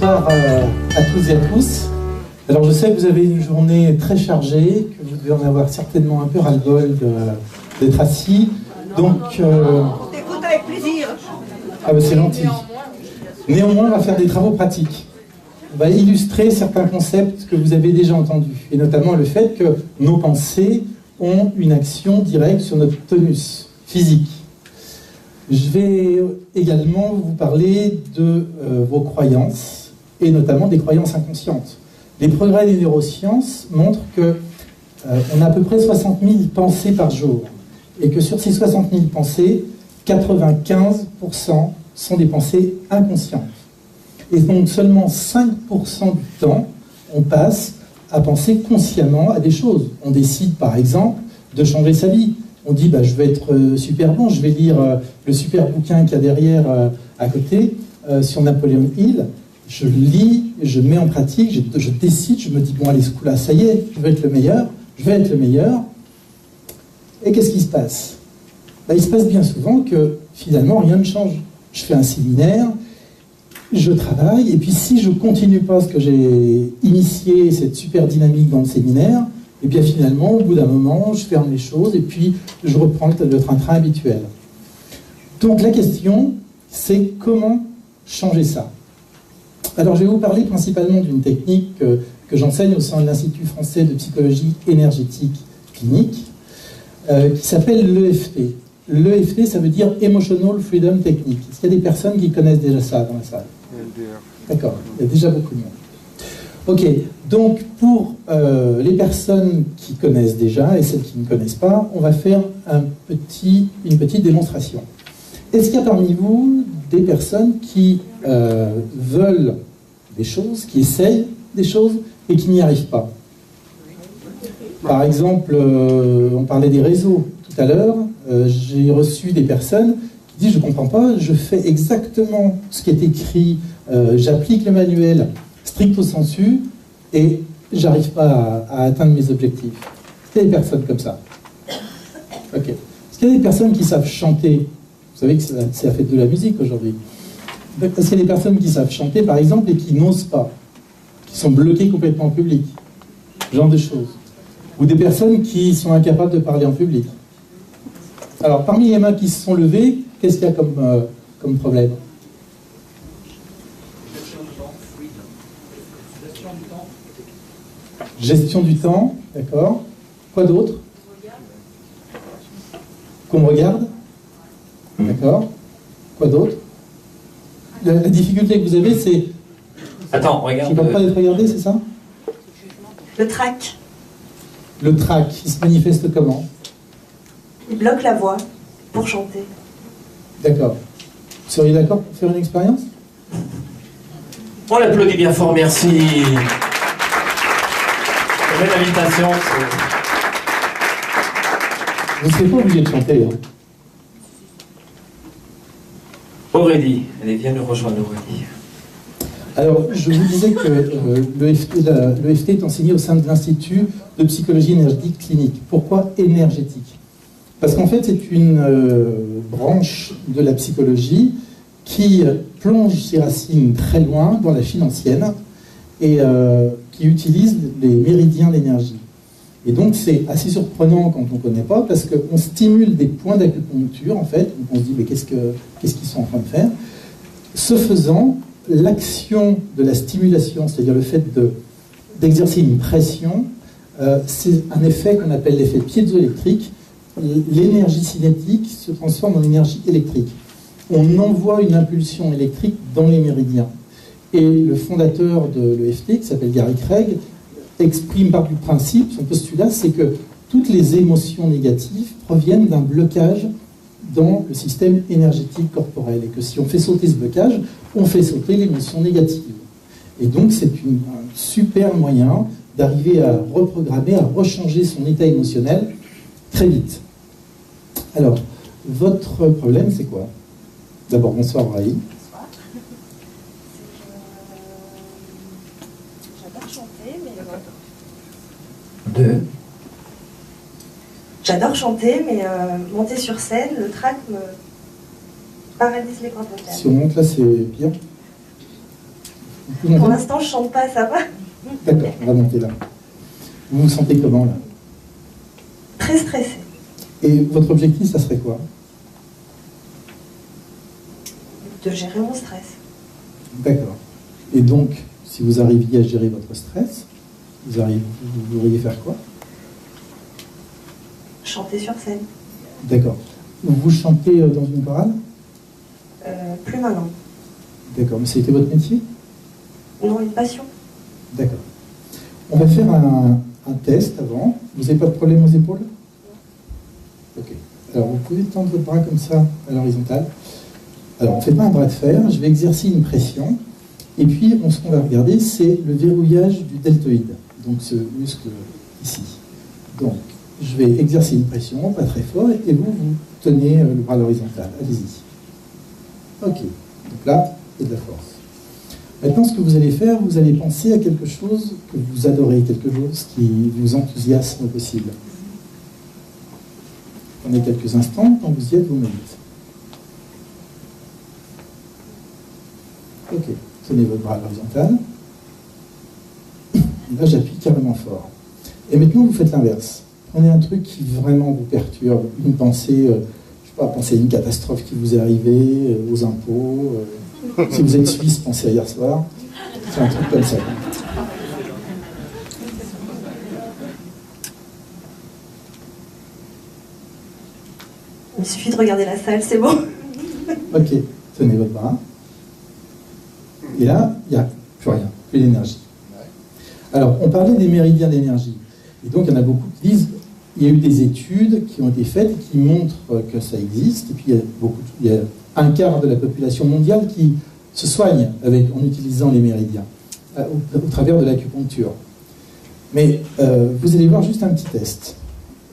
Bonsoir à tous et à tous. Alors je sais que vous avez une journée très chargée, que vous devez en avoir certainement un peu ras-le-bol d'être assis. Donc, On t'écoute avec plaisir. Ah ben c'est gentil. Néanmoins, on va faire des travaux pratiques. On va illustrer certains concepts que vous avez déjà entendus, et notamment le fait que nos pensées ont une action directe sur notre tonus physique. Je vais également vous parler de vos croyances, et notamment des croyances inconscientes. Les progrès des neurosciences montrent qu'on a à peu près 60 000 pensées par jour, et que sur ces 60 000 pensées, 95% sont des pensées inconscientes. Et donc seulement 5% du temps, on passe à penser consciemment à des choses. On décide par exemple de changer sa vie. On dit je vais être super bon, je vais lire le super bouquin qu'il y a derrière à côté sur Napoléon Hill. Je lis, je mets en pratique, je décide, je me dis bon allez ce coup-là, ça y est, je vais être le meilleur, je vais être le meilleur. Et qu'est-ce qui se passe? Il se passe bien souvent que finalement rien ne change. Je fais un séminaire, je travaille, et puis si je ne continue pas ce que j'ai initié, cette super dynamique dans le séminaire, et bien finalement, au bout d'un moment, je ferme les choses, et puis je reprends le train-train habituel. Donc la question, c'est comment changer ça? Alors je vais vous parler principalement d'une technique que j'enseigne au sein de l'Institut français de psychologie énergétique clinique, qui s'appelle l'EFT. L'EFT, ça veut dire Emotional Freedom Technique. Est-ce qu'il y a des personnes qui connaissent déjà ça dans la salle? D'accord, il y a déjà beaucoup de monde. Ok, donc pour les personnes qui connaissent déjà et celles qui ne connaissent pas, on va faire une petite démonstration. Est-ce qu'il y a parmi vous des personnes qui veulent des choses, qui essayent des choses et qui n'y arrivent pas? Par exemple, on parlait des réseaux tout à l'heure, j'ai reçu des personnes qui disent je ne comprends pas, je fais exactement ce qui est écrit, j'applique le manuel stricto sensu et j'arrive pas à atteindre mes objectifs. Est-ce qu'il y a des personnes comme ça? Ok. Est-ce qu'il y a des personnes qui savent chanter? Vous savez que c'est la fête de la musique aujourd'hui. Est-ce qu'il y a des personnes qui savent chanter par exemple et qui n'osent pas, qui sont bloquées complètement en public? Ce genre de choses. Ou des personnes qui sont incapables de parler en public. Alors, parmi les mains qui se sont levées, qu'est-ce qu'il y a comme problème? Gestion du temps, d'accord. Quoi d'autre? Qu'on me regarde? D'accord. Quoi d'autre? La difficulté que vous avez, c'est... Attends, regarde. Je ne peux pas être regardé, c'est ça? Le trac. Le trac, il se manifeste comment? Il bloque la voix pour chanter. D'accord. Vous seriez d'accord pour faire une expérience? On l'applaudit bien fort, merci. Belle invitation. Vous ne serez pas obligé de chanter. Hein. Aurélie, allez, viens nous rejoindre, Aurélie. Alors, je vous disais que l'EFT est enseigné au sein de l'Institut de psychologie énergétique clinique. Pourquoi énergétique? Parce qu'en fait, c'est une branche de la psychologie qui plonge ses racines très loin dans la Chine ancienne et qui utilise les méridiens d'énergie. Et donc, c'est assez surprenant quand on ne connaît pas, parce qu'on stimule des points d'acupuncture, en fait. Donc on se dit, mais qu'est-ce qu'ils sont en train de faire? Ce faisant, l'action de la stimulation, c'est-à-dire le fait d'exercer une pression, c'est un effet qu'on appelle l'effet piézoélectrique. L'énergie cinétique se transforme en énergie électrique. On envoie une impulsion électrique dans les méridiens. Et le fondateur de l'EFT, qui s'appelle Gary Craig, exprime par du principe, son postulat, c'est que toutes les émotions négatives proviennent d'un blocage dans le système énergétique corporel. Et que si on fait sauter ce blocage, on fait sauter l'émotion négative. Et donc c'est un super moyen d'arriver à reprogrammer, à rechanger son état émotionnel très vite. Alors, votre problème, c'est quoi? D'abord, bonsoir Raï. Bonsoir. J'adore chanter, mais... Deux. J'adore chanter, mais monter sur scène, le trac me paralyse les cordes vocales. Si on monte là, c'est pire. Pour l'instant, je chante pas, ça va. D'accord, on va monter là. Vous vous sentez comment là? Très stressée. Et votre objectif, ça serait quoi? De gérer mon stress. D'accord. Et donc, si vous arriviez à gérer votre stress, vous pourriez faire quoi? Chanter sur scène. D'accord. Vous chantez dans une chorale? Plus maintenant. D'accord, mais c'était votre métier? Non, une passion. D'accord. On va faire un test avant. Vous n'avez pas de problème aux épaules? Ok. Alors, vous pouvez tendre votre bras comme ça, à l'horizontale. Alors, on ne fait pas un bras de fer. Je vais exercer une pression. Et puis, ce qu'on va regarder, c'est le verrouillage du deltoïde. Donc, ce muscle ici. Donc, je vais exercer une pression, pas très fort, et vous tenez le bras à l'horizontale. Allez-y. Ok. Donc là, il y a de la force. Maintenant, ce que vous allez faire, vous allez penser à quelque chose que vous adorez, quelque chose qui vous enthousiasme au possible. Prenez quelques instants, quand vous y êtes, vous me dites. Ok, tenez votre bras à l'horizontale. Là, j'appuie carrément fort. Et maintenant, vous faites l'inverse. Prenez un truc qui vraiment vous perturbe, une pensée, je ne sais pas, pensez à une catastrophe qui vous est arrivée, aux impôts. Si vous êtes suisse, pensez à hier soir. C'est un truc comme ça. Il suffit de regarder la salle, c'est bon. Ok, tenez votre bras. Et là, il n'y a plus rien, plus d'énergie. Alors, on parlait des méridiens d'énergie. Et donc, il y en a beaucoup qui disent, il y a eu des études qui ont été faites qui montrent que ça existe. Et puis, il y a un quart de la population mondiale qui se soigne en utilisant les méridiens, au travers de l'acupuncture. Mais vous allez voir juste un petit test.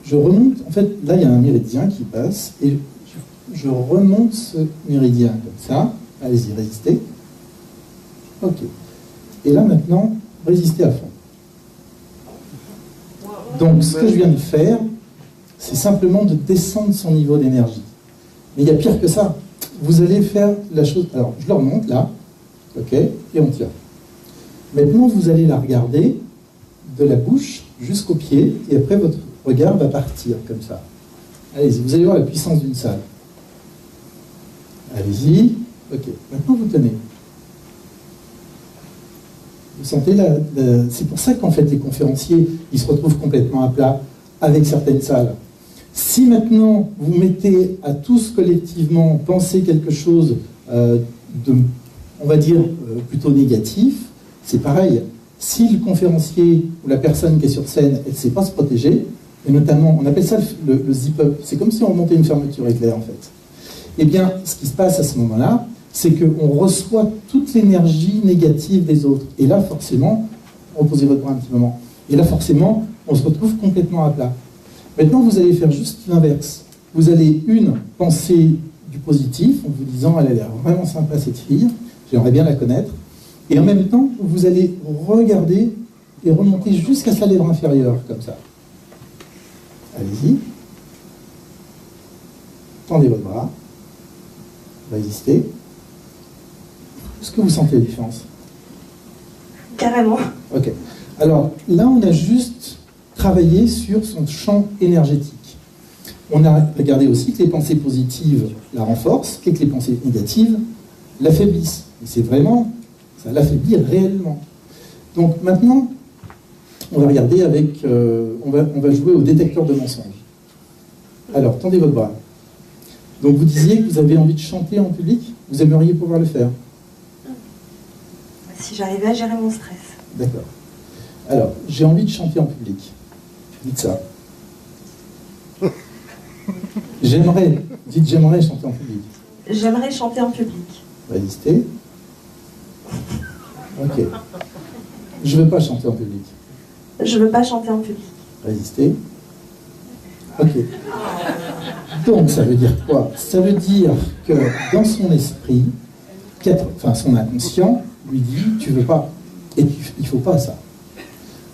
Je remonte, en fait, là, il y a un méridien qui passe, et je remonte ce méridien comme ça. Allez-y, résistez. Ok. Et là, maintenant, résistez à fond. Donc, ce que je viens de faire, c'est simplement de descendre son niveau d'énergie. Mais il y a pire que ça. Vous allez faire la chose... Alors, je le remonte, là. Ok. Et on tire. Maintenant, vous allez la regarder de la bouche jusqu'au pied, et après, votre regard va partir, comme ça. Allez-y, vous allez voir la puissance d'une salle. Allez-y. Ok. Maintenant, vous tenez. Vous sentez c'est pour ça qu'en fait les conférenciers ils se retrouvent complètement à plat avec certaines salles. Si maintenant vous mettez à tous collectivement penser quelque chose on va dire plutôt négatif, c'est pareil. Si le conférencier ou la personne qui est sur scène elle ne sait pas se protéger, et notamment on appelle ça le zip-up, c'est comme si on remontait une fermeture éclair en fait. Eh bien ce qui se passe à ce moment-là, c'est qu'on reçoit toute l'énergie négative des autres. Et là, forcément, reposez votre bras un petit moment, et là, forcément, on se retrouve complètement à plat. Maintenant, vous allez faire juste l'inverse. Vous allez, penser du positif, en vous disant, elle a l'air vraiment sympa cette fille, j'aimerais bien la connaître. Et en même temps, vous allez regarder et remonter jusqu'à sa lèvre inférieure, comme ça. Allez-y. Tendez votre bras. Résistez. Est-ce que vous sentez la différence? Carrément. Ok. Alors là, on a juste travaillé sur son champ énergétique. On a regardé aussi que les pensées positives la renforcent et que les pensées négatives l'affaiblissent. Et c'est vraiment, ça l'affaiblit réellement. Donc maintenant, on va regarder avec, on va jouer au détecteur de mensonges. Alors, tendez votre bras. Donc vous disiez que vous avez envie de chanter en public, vous aimeriez pouvoir le faire. Si j'arrivais à gérer mon stress. D'accord. Alors, j'ai envie de chanter en public. Dites ça. J'aimerais. Dites j'aimerais chanter en public. J'aimerais chanter en public. Résistez. Ok. Je ne veux pas chanter en public. Je veux pas chanter en public. Résistez. Ok. Donc, ça veut dire quoi? Ça veut dire que dans son esprit, son inconscient lui dit tu veux pas, et il ne faut pas ça.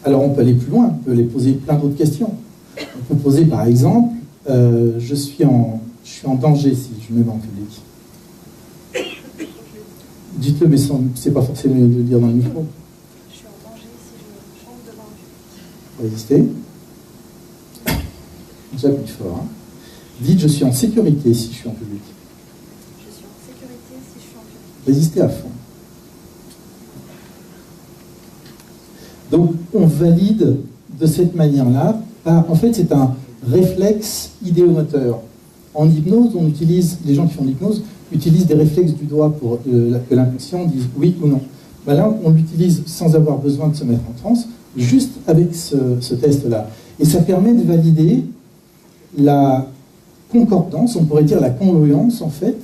Alors on peut aller plus loin, on peut aller poser plein d'autres questions. On peut poser par exemple je suis en danger si je me mets en public. Dites-le, mais c'est pas forcément de le dire dans le micro. Je suis en danger si je chante devant un public. Résistez. J'appuie fort. Hein. Dites, je suis en sécurité si je suis en public. Je suis en sécurité si je suis en public. Résistez à fond. Donc, on valide de cette manière-là. En fait, c'est un réflexe idéomoteur. En hypnose, on utilise, les gens qui font de l'hypnose utilisent des réflexes du doigt pour que l'inconscient dise oui ou non. Ben là, on l'utilise sans avoir besoin de se mettre en transe, juste avec ce test-là. Et ça permet de valider la concordance, on pourrait dire la congruence, en fait,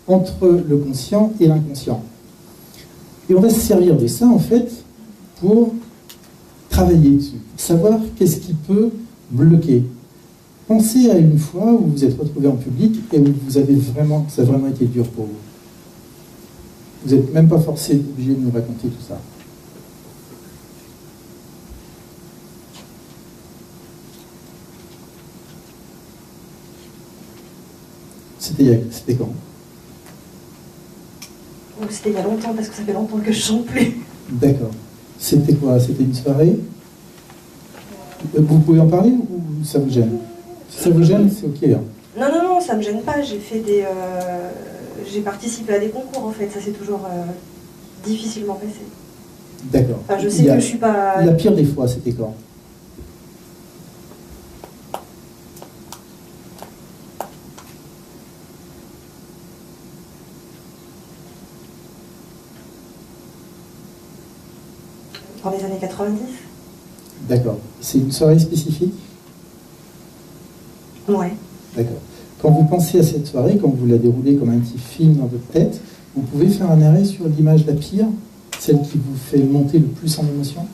entre le conscient et l'inconscient. Et on va se servir de ça, en fait, pour travailler dessus, savoir qu'est-ce qui peut bloquer. Pensez à une fois où vous vous êtes retrouvé en public et où ça a vraiment été dur pour vous. Vous n'êtes même pas forcé, obligé de nous raconter tout ça. C'était quand? C'était il y a longtemps, parce que ça fait longtemps que je chante plus. D'accord. C'était quoi? C'était une soirée? Vous pouvez en parler ou ça vous gêne? Si ça vous gêne, c'est ok. Hein. Non, ça me gêne pas. J'ai participé à des concours, en fait. Ça s'est toujours difficilement passé. D'accord. Enfin, je sais que je suis pas... La pire des fois, c'était quand? Dans les années 90. D'accord. C'est une soirée spécifique? Ouais. D'accord. Quand vous pensez à cette soirée, quand vous la déroulez comme un petit film dans votre tête, vous pouvez faire un arrêt sur l'image la pire, celle qui vous fait monter le plus en émotion?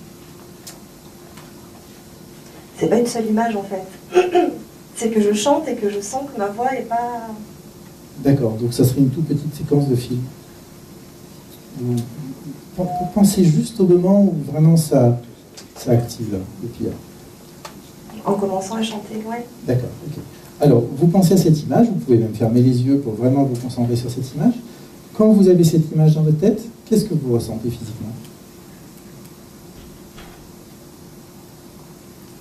C'est pas une seule image, en fait. C'est que je chante et que je sens que ma voix est pas... D'accord. Donc ça serait une toute petite séquence de film. Vous pensez juste au moment où vraiment ça active le pire. En commençant à chanter, ouais. D'accord, ok. Alors, vous pensez à cette image, vous pouvez même fermer les yeux pour vraiment vous concentrer sur cette image. Quand vous avez cette image dans votre tête, qu'est-ce que vous ressentez physiquement?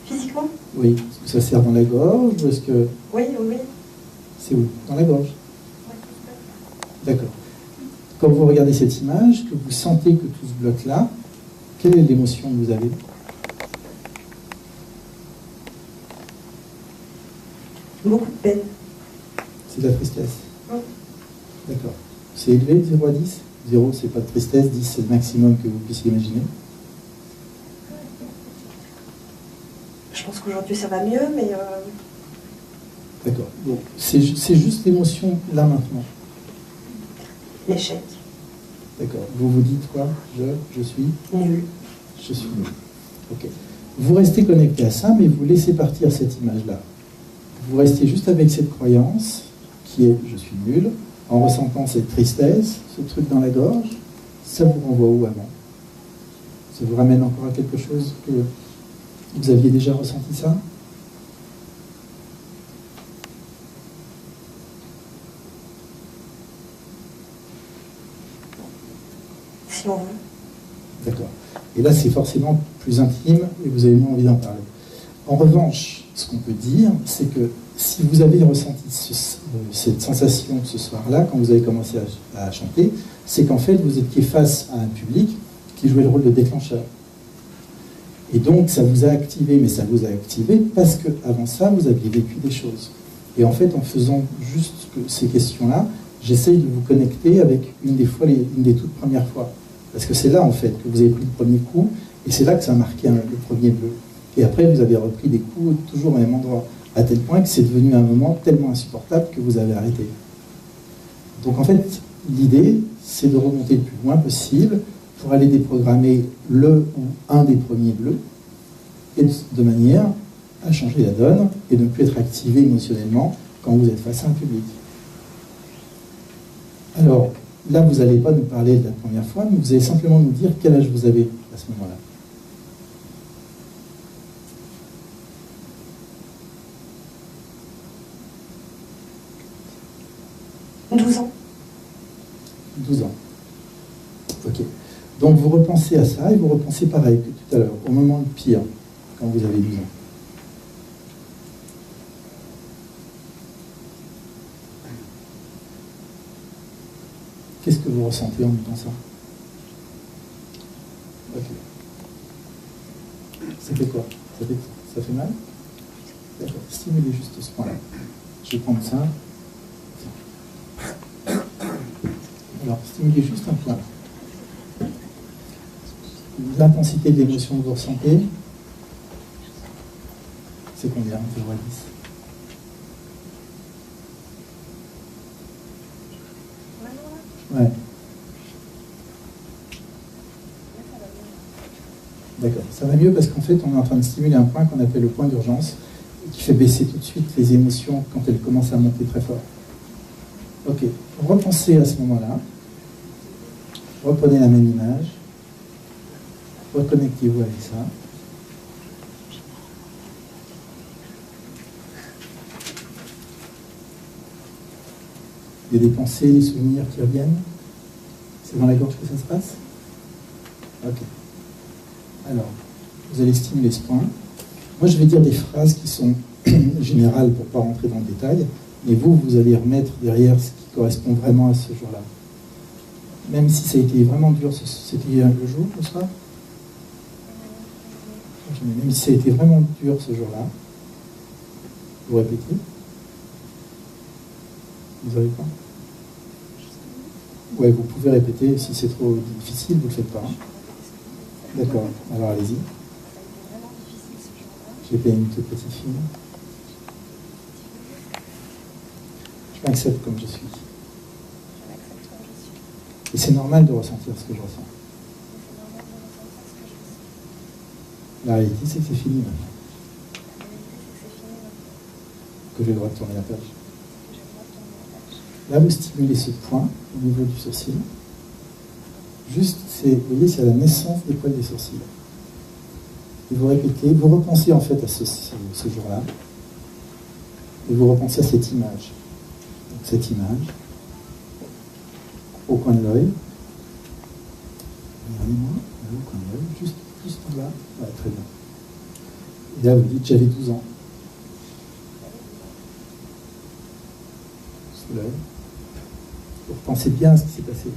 Physiquement? Oui. Est-ce que ça serre dans la gorge ou est-ce que... Oui. C'est où? Dans la gorge? Ouais. D'accord. Quand vous regardez cette image, que vous sentez que tout se bloque là, quelle est l'émotion que vous avez? Beaucoup de peine. C'est de la tristesse. Oui. D'accord. C'est élevé de 0 à 10? 0, c'est pas de tristesse, 10, c'est le maximum que vous puissiez imaginer. Je pense qu'aujourd'hui ça va mieux, mais... D'accord. Bon, c'est juste l'émotion là maintenant. L'échec. D'accord. Vous vous dites quoi? Je suis Nul. Je suis nul. Ok. Vous restez connecté à ça, mais vous laissez partir cette image-là. Vous restez juste avec cette croyance qui est je suis nul, en ressentant cette tristesse, ce truc dans la gorge. Ça vous renvoie où avant? Ça vous ramène encore à quelque chose que vous aviez déjà ressenti ça? Si on veut. D'accord. Et là, c'est forcément plus intime et vous avez moins envie d'en parler. En revanche, ce qu'on peut dire, c'est que si vous avez ressenti cette sensation ce soir-là, quand vous avez commencé à chanter, c'est qu'en fait, vous étiez face à un public qui jouait le rôle de déclencheur. Et donc, ça vous a activé, mais ça vous a activé parce qu'avant ça, vous aviez vécu des choses. Et en fait, en faisant juste ces questions-là, j'essaye de vous connecter avec une des toutes premières fois. Parce que c'est là, en fait, que vous avez pris le premier coup, et c'est là que ça a marqué le premier bleu. Et après, vous avez repris des coups toujours au même endroit, à tel point que c'est devenu un moment tellement insupportable que vous avez arrêté. Donc en fait, l'idée, c'est de remonter le plus loin possible pour aller déprogrammer le ou un des premiers bleus, et de manière à changer la donne et ne plus être activé émotionnellement quand vous êtes face à un public. Alors, là, vous n'allez pas nous parler de la première fois, mais vous allez simplement nous dire quel âge vous avez à ce moment-là. « 12 ans. » 12 ans. Donc vous repensez à ça et vous repensez pareil que tout à l'heure, au moment le pire, quand vous avez 12 ans. Qu'est-ce que vous ressentez en disant ça? Ok. Ça fait quoi? Ça fait mal? D'accord. Stimulez juste ce point-là. Je vais prendre ça. Alors, stimulez juste un point. L'intensité de l'émotion que vous ressentez, c'est combien? 0 à 10. Ouais. D'accord. Ça va mieux parce qu'en fait, on est en train de stimuler un point qu'on appelle le point d'urgence, qui fait baisser tout de suite les émotions quand elles commencent à monter très fort. Ok. Repensez à ce moment-là. Reprenez la même image. Reconnectez-vous avec ça. Il y a des pensées, des souvenirs qui reviennent. C'est dans la gorge que ça se passe? Ok. Alors, vous allez stimuler ce point. Moi, je vais dire des phrases qui sont générales pour ne pas rentrer dans le détail, mais vous allez remettre derrière ce qui correspond vraiment à ce jour-là. Même si ça a été vraiment dur, c'était le jour, le soir? Même si ça a été vraiment dur ce jour-là, vous répétez? Vous avez pas? Ouais, vous pouvez répéter. Si c'est trop difficile, vous ne le faites pas. D'accord, alors allez-y. J'ai payé une toute petite fille. Je m'accepte comme je suis. Et c'est normal de ressentir ce que je ressens. La réalité, c'est que c'est fini maintenant. Que j'ai le droit de tourner la page. Là, vous stimulez ce point au niveau du sourcil. Juste, vous voyez, c'est à la naissance des poils des sourcils. Et vous répétez, vous repensez en fait à ce jour-là. Et vous repensez à cette image. Donc, cette image, au coin de l'œil. Regardez-moi, au coin de l'œil, juste en bas. Ouais, très bien. Et là, vous dites, j'avais 12 ans. Sous l'œil. Vous repensez bien à ce qui s'est passé.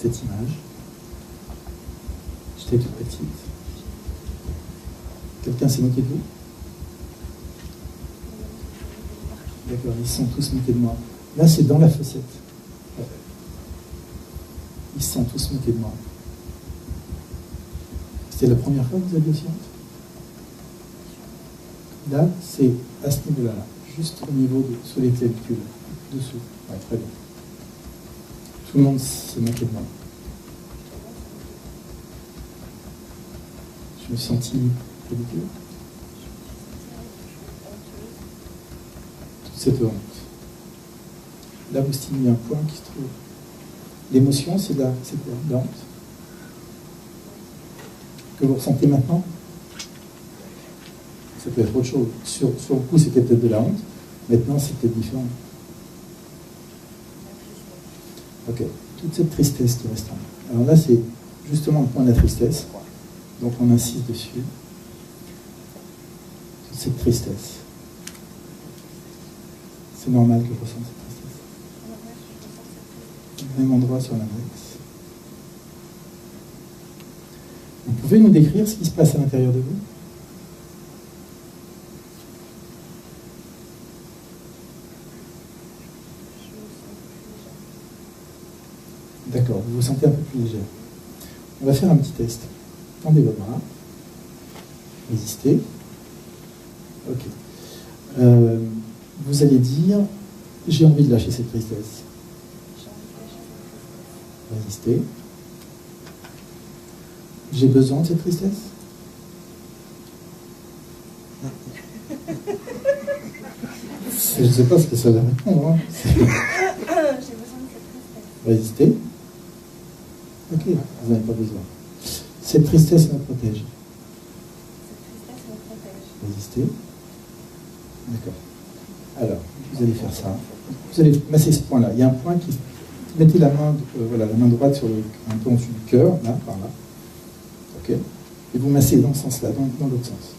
Cette image. J'étais toute petite. Quelqu'un s'est moqué de vous? D'accord, ils se sont tous moqués de moi. Là, c'est dans la fossette. Ils se sont tous moqués de moi. C'était la première fois que vous aviez aussi honte? Là, c'est à ce niveau-là, juste au niveau sous les clavicules, dessous. Ouais, très bien. Tout le monde s'est moqué de moi. Je me suis senti ridicule. Toute cette honte. Là, vous stimulez un point qui se trouve. L'émotion, c'est quoi? La honte que vous ressentez maintenant? Ça peut être autre chose. Sur le coup, c'était peut-être de la honte. Maintenant, c'est peut-être différent. Ok. Toute cette tristesse qui reste en nous. Alors là, c'est justement le point de la tristesse. Donc on insiste dessus. Toute cette tristesse. C'est normal que je ressente cette tristesse. Même endroit sur l'index. Vous pouvez nous décrire ce qui se passe à l'intérieur de vous? D'accord, vous vous sentez un peu plus légère. On va faire un petit test. Tendez vos bras. Résistez. Ok. Vous allez dire, j'ai envie de lâcher cette tristesse. Résistez. J'ai besoin de cette tristesse? Je ne sais pas ce que ça va répondre. Hein. J'ai besoin de cette tristesse. Résistez. Ok, vous n'avez pas besoin. Cette tristesse me protège. Cette tristesse me protège. Résistez. D'accord. Alors, vous allez faire ça. Vous allez masser ce point-là. Il y a un point Mettez la main, voilà, la main droite sur un peu en dessous du cœur, là, par là. Ok. Et vous massez dans ce sens-là, dans l'autre sens.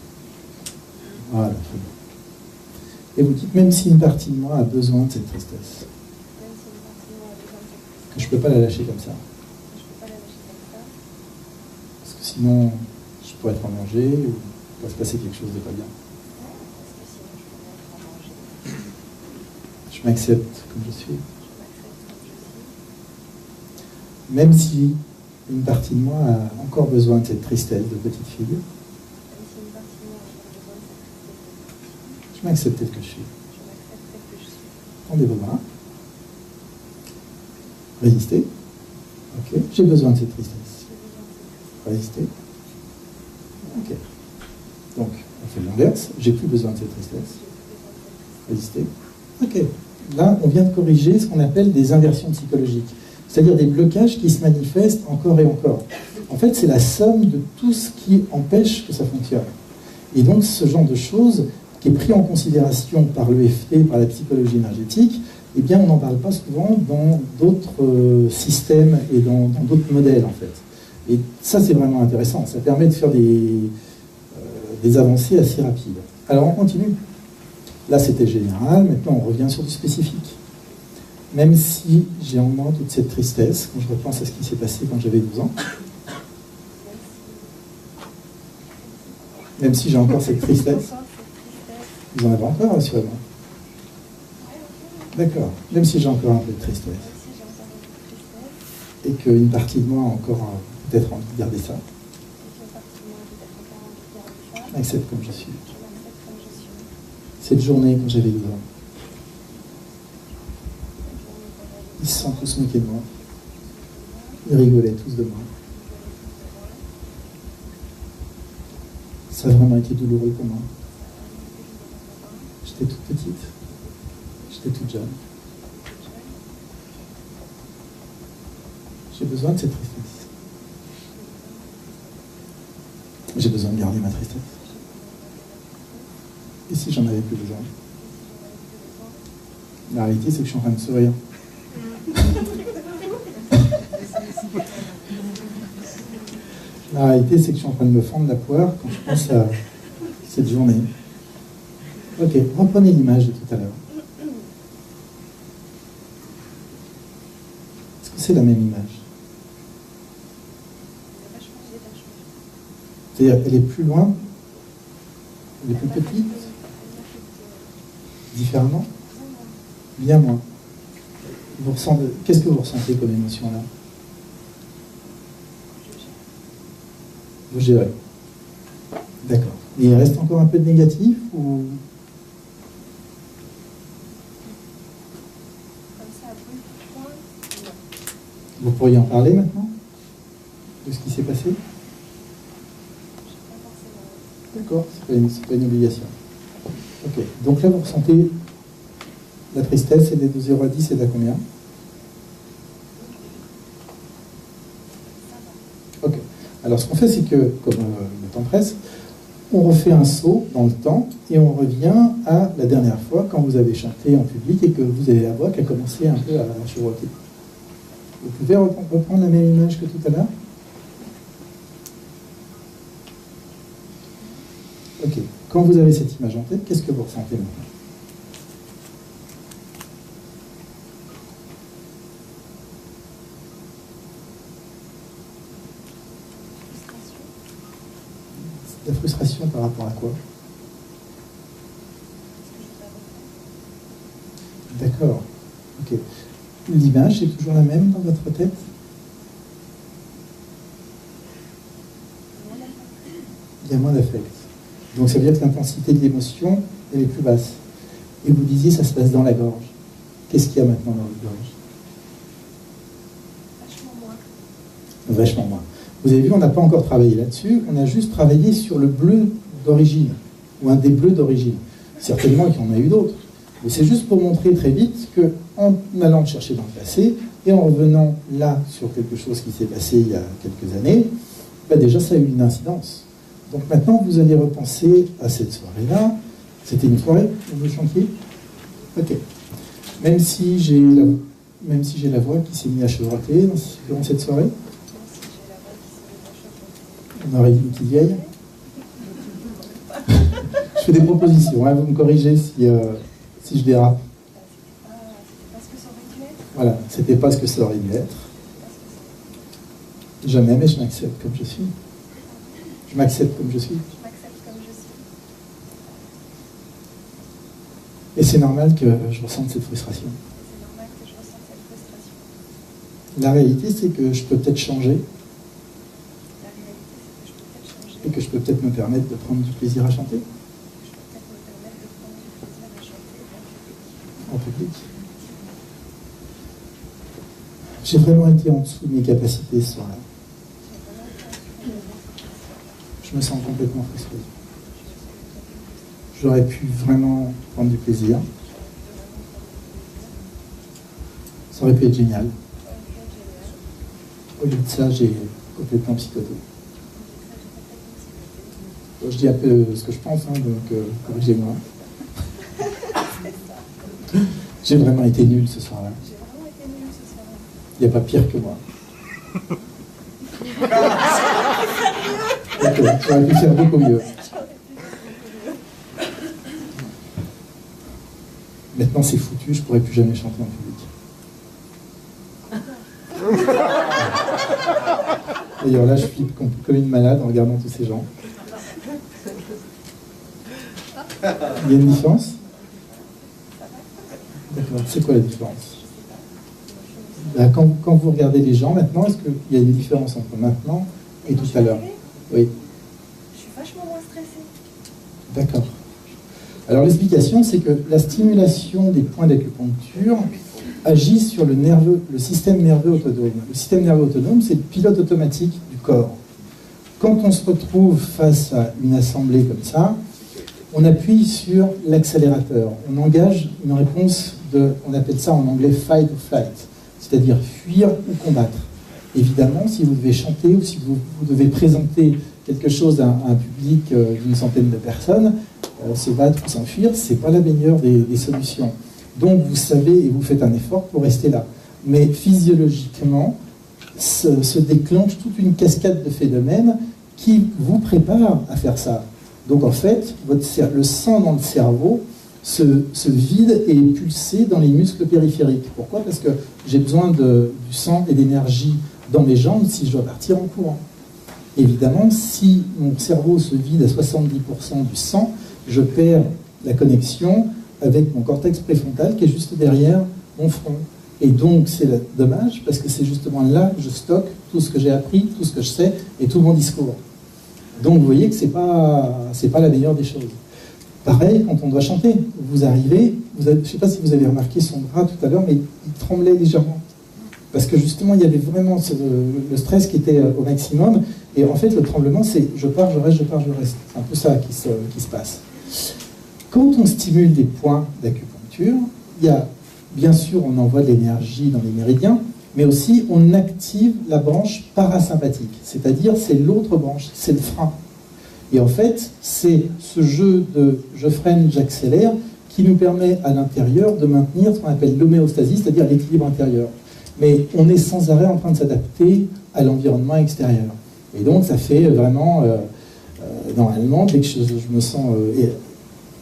Voilà, très bien. Et vous dites, même si une partie de moi a besoin de cette tristesse, que je ne peux pas la lâcher comme ça. Parce que sinon, je pourrais être en danger ou il va se passer quelque chose de pas bien. Je m'accepte comme je suis. Même si une partie de moi a encore besoin de cette tristesse de petite fille, je m'accepte tel que je suis. Tendez vos bras. Résistez. Ok. J'ai besoin de cette tristesse. Résistez. Ok. Donc, on fait l'inverse. J'ai plus besoin de cette tristesse. Résistez. Ok. Là, on vient de corriger ce qu'on appelle des inversions psychologiques. C'est-à-dire des blocages qui se manifestent encore et encore. En fait, c'est la somme de tout ce qui empêche que ça fonctionne. Et donc, ce genre de choses qui est pris en considération par l'EFT, par la psychologie énergétique, eh bien, on n'en parle pas souvent dans d'autres systèmes et dans d'autres modèles, en fait. Et ça, c'est vraiment intéressant. Ça permet de faire des avancées assez rapides. Alors, on continue. Là, c'était général. Maintenant, on revient sur du spécifique. Même si j'ai en moi toute cette tristesse, quand je repense à ce qui s'est passé quand j'avais 12 ans, même si j'ai encore cette tristesse, vous en avez encore, assurément. D'accord. Même si j'ai encore un peu de tristesse. Et qu'une partie de moi a encore peut-être envie de garder ça. Je m'accepte comme je suis. Cette journée, quand j'avais 12 ans, ils se sont tous moqués de moi. Ils rigolaient tous de moi. Ça a vraiment été douloureux pour moi. J'étais toute petite. J'étais toute jeune. J'ai besoin de cette tristesse. J'ai besoin de garder ma tristesse. Et si j'en avais plus besoin? La réalité, c'est que je suis en train de sourire. La réalité, c'est que je suis en train de me fendre la poire quand je pense à cette journée. Ok, reprenez l'image de tout à l'heure. Est-ce que c'est la même image? C'est-à-dire, elle est plus loin? Elle est plus petite? Différemment? Bien moins. Qu'est-ce que vous ressentez comme émotion là? Vous gérez. D'accord. Et il reste encore un peu de négatif ou... Vous pourriez en parler maintenant? De ce qui s'est passé? D'accord, c'est pas une obligation. Ok, donc là vous ressentez la tristesse, c'est de 0 à 10, c'est à combien? Ok, alors ce qu'on fait, c'est que, comme le temps presse, on refait un saut dans le temps et on revient à la dernière fois quand vous avez chanté en public et que vous avez la voix qui a commencé un peu à chevaucher. Vous pouvez reprendre la même image que tout à l'heure? Ok. Quand vous avez cette image en tête, qu'est-ce que vous ressentez maintenant? La frustration par rapport à quoi? D'accord. Ok. L'image est toujours la même dans votre tête? Il y a moins d'affect. Donc ça veut dire que l'intensité de l'émotion, elle est plus basse. Et vous disiez, ça se passe dans la gorge. Qu'est-ce qu'il y a maintenant dans votre gorge? Vachement moins. Vachement moins. Vous avez vu, on n'a pas encore travaillé là-dessus, on a juste travaillé sur le bleu d'origine, ou un des bleus d'origine. Certainement qu'il y en a eu d'autres. Mais c'est juste pour montrer très vite qu'en allant chercher dans le passé, et en revenant là sur quelque chose qui s'est passé il y a quelques années, bah déjà ça a eu une incidence. Donc maintenant, vous allez repenser à cette soirée-là. C'était une soirée où vous chantiez? Ok. Même si j'ai même si j'ai la voix qui s'est mise à chevrotter durant cette soirée. On aurait dit une petite vieille. Je fais des propositions, hein, vous me corrigez si je dérape. Voilà, c'était pas ce que ça aurait dû être. Jamais, mais je m'accepte comme je suis. Je m'accepte comme je suis. Et c'est normal que je ressente cette frustration. La réalité, c'est que je peux peut-être changer. Et que je peux peut-être me permettre de prendre du plaisir à chanter. En public. J'ai vraiment été en dessous de mes capacités ce soir-là. Je me sens complètement frustré. J'aurais pu vraiment prendre du plaisir. Ça aurait pu être génial. Au lieu de ça, j'ai complètement psychoté. Je dis un peu ce que je pense, hein, donc corrigez-moi. J'ai vraiment été nul ce soir-là. Il n'y a pas pire que moi. D'accord, j'aurais pu faire beaucoup mieux. Maintenant c'est foutu, je ne pourrai plus jamais chanter en public. D'ailleurs là je flippe comme une malade en regardant tous ces gens. Il y a une différence? D'accord, c'est quoi la différence? Là, quand vous regardez les gens maintenant, est-ce qu'il y a une différence entre maintenant et tout à l'heure? Oui. Je suis vachement moins stressée. D'accord. Alors l'explication, c'est que la stimulation des points d'acupuncture agit sur le système nerveux autonome. Le système nerveux autonome, c'est le pilote automatique du corps. Quand on se retrouve face à une assemblée comme ça, on appuie sur l'accélérateur. On engage une réponse on appelle ça en anglais fight or flight, c'est-à-dire fuir ou combattre. Évidemment, si vous devez chanter ou si vous devez présenter quelque chose à un public d'une centaine de personnes, se battre ou s'enfuir, c'est pas la meilleure des solutions. Donc vous savez et vous faites un effort pour rester là. Mais physiologiquement, se déclenche toute une cascade de phénomènes qui vous préparent à faire ça. Donc en fait, le sang dans le cerveau se vide et est pulsé dans les muscles périphériques. Pourquoi? Parce que j'ai besoin du sang et d'énergie dans mes jambes si je dois partir en courant. Évidemment, si mon cerveau se vide à 70% du sang, je perds la connexion avec mon cortex préfrontal qui est juste derrière mon front. Et donc c'est dommage parce que c'est justement là que je stocke tout ce que j'ai appris, tout ce que je sais et tout mon discours. Donc vous voyez que c'est pas la meilleure des choses. Pareil quand on doit chanter. Vous arrivez, je ne sais pas si vous avez remarqué son bras tout à l'heure, mais il tremblait légèrement. Parce que justement, il y avait vraiment le stress qui était au maximum. Et en fait, le tremblement, c'est je pars, je reste, je pars, je reste. C'est un peu ça qui se passe. Quand on stimule des points d'acupuncture, il y a, bien sûr, on envoie de l'énergie dans les méridiens, mais aussi on active la branche parasympathique. C'est-à-dire, c'est l'autre branche, c'est le frein. Et en fait, c'est ce jeu de je freine, j'accélère, qui nous permet à l'intérieur de maintenir ce qu'on appelle l'homéostasie, c'est-à-dire l'équilibre intérieur. Mais on est sans arrêt en train de s'adapter à l'environnement extérieur. Et donc ça fait vraiment, normalement, dès que je me sens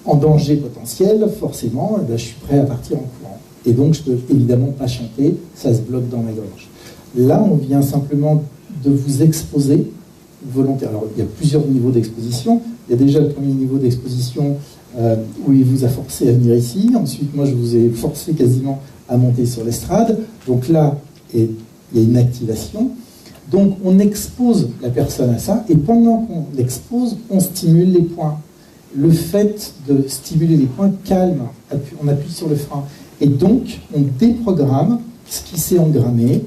en danger potentiel, forcément, je suis prêt à partir en courant. Et donc je ne peux évidemment pas chanter, ça se bloque dans ma gorge. Là, on vient simplement de vous exposer volontaire. Alors il y a plusieurs niveaux d'exposition. Il y a déjà le premier niveau d'exposition où il vous a forcé à venir ici. Ensuite, moi, je vous ai forcé quasiment à monter sur l'estrade. Donc là, il y a une activation. Donc on expose la personne à ça, et pendant qu'on l'expose, on stimule les points. Le fait de stimuler les points calme, on appuie sur le frein. Et donc, on déprogramme ce qui s'est engrammé,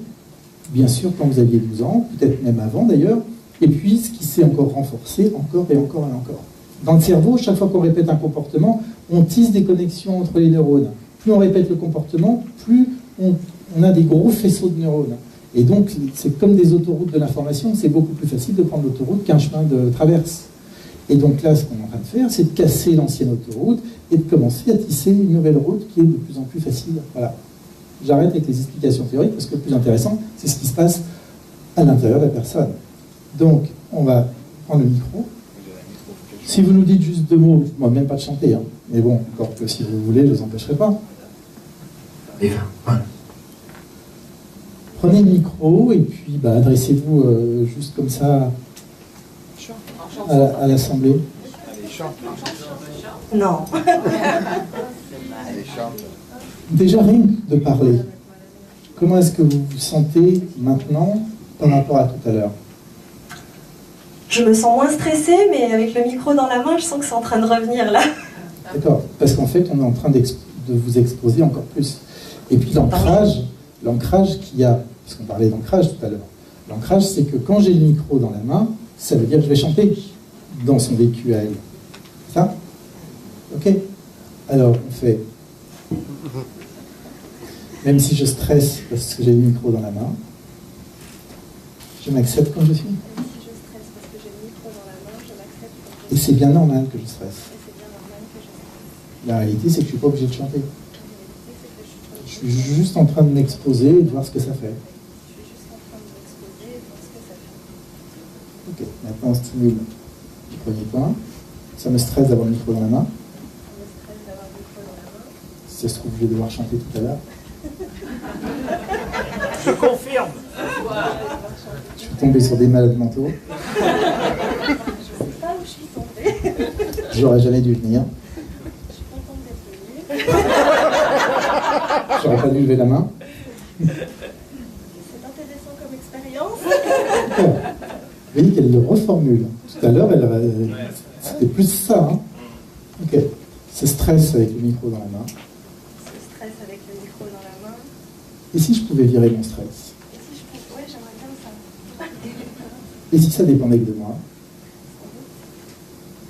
bien sûr quand vous aviez 12 ans, peut-être même avant d'ailleurs, et puis ce qui s'est encore renforcé, encore et encore et encore. Dans le cerveau, chaque fois qu'on répète un comportement, on tisse des connexions entre les neurones. Plus on répète le comportement, plus on a des gros faisceaux de neurones. Et donc, c'est comme des autoroutes de l'information, c'est beaucoup plus facile de prendre l'autoroute qu'un chemin de traverse. Et donc là, ce qu'on est en train de faire, c'est de casser l'ancienne autoroute et de commencer à tisser une nouvelle route qui est de plus en plus facile. Voilà. j'arrête avec les explications théoriques, parce que le plus intéressant, c'est ce qui se passe à l'intérieur de la personne. Donc, on va prendre le micro. Si vous nous dites juste 2 mots, moi même pas de chanter, hein, mais bon, encore que si vous voulez, je ne vous empêcherai pas. Prenez le micro et puis adressez-vous juste comme ça à l'Assemblée. Non. Déjà, rien que de parler, comment est-ce que vous vous sentez maintenant par rapport à tout à l'heure? Je me sens moins stressée, mais avec le micro dans la main, je sens que c'est en train de revenir là. D'accord, parce qu'en fait, on est en train de vous exposer encore plus. Et puis l'ancrage qu'il y a, parce qu'on parlait d'ancrage tout à l'heure, l'ancrage, c'est que quand j'ai le micro dans la main, ça veut dire que je vais chanter dans son vécu à elle. Ça? Ok? Alors, on fait... Même si je stresse parce que j'ai le micro dans la main, je m'accepte comme je suis. Et c'est bien normal que je stresse. La réalité, c'est que je ne suis pas obligé de chanter. Je suis juste en train de m'exposer et de voir ce que ça fait. Ok, maintenant on stimule le premier point. Ça me stresse d'avoir le micro dans la main. Si ça se trouve, je vais devoir chanter tout à l'heure. Je confirme. Je suis tombé sur des malades mentaux. J'aurais jamais dû venir. J'aurais pas dû lever la main. C'est intéressant comme expérience. Vous voyez qu'elle le reformule. Tout à l'heure, c'était plus ça. Hein. Ok. Ce stress avec le micro dans la main. Ce stress avec le micro dans la main. Et si je pouvais virer mon stress? Et si je pouvais... Ouais, j'aimerais bien ça. Et si ça dépendait que de moi?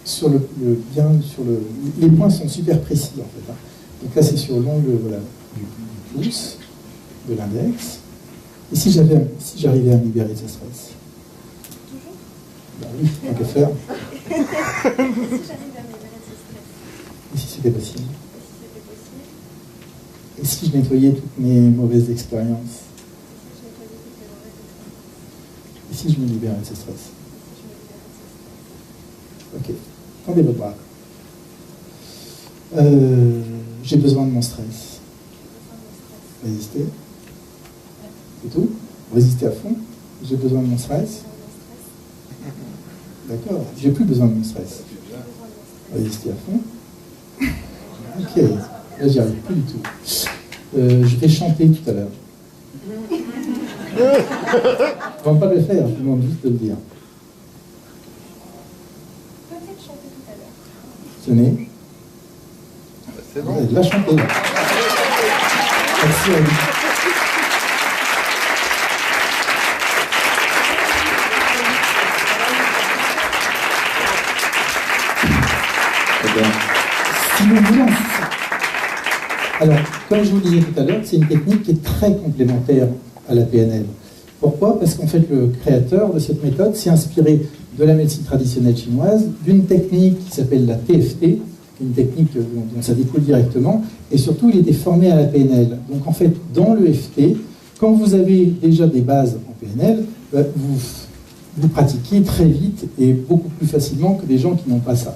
Sur les points sont super précis en fait. Hein. Donc là c'est sur l'ongle du pouce, de l'index. Et si j'arrivais à me libérer de ce stress? Toujours? Ben oui, tant qu'à faire. Et si j'arrivais à me libérer de ce stress? Et si c'était possible? Et si je nettoyais toutes mes mauvaises expériences? Et si je me libérais de ce stress? Ok. Tendez votre bras. J'ai besoin de mon stress. Résistez. C'est tout? Résistez à fond. J'ai besoin de mon stress. D'accord. J'ai plus besoin de mon stress. Résistez à fond. Ok. Là, j'y arrive plus du tout. Je vais chanter tout à l'heure. Je ne demande pas de le faire, je vous demande juste de le dire. Tenez. C'est bon. De la chanter. Merci à vous. Si nous voulons... Alors, comme je vous le disais tout à l'heure, c'est une technique qui est très complémentaire à la PNL. Pourquoi? Parce qu'en fait, le créateur de cette méthode s'est inspiré de la médecine traditionnelle chinoise, d'une technique qui s'appelle la TFT, une technique dont ça découle directement, et surtout, il était formé à la PNL. Donc, en fait, dans le FT, quand vous avez déjà des bases en PNL, vous pratiquez très vite et beaucoup plus facilement que des gens qui n'ont pas ça.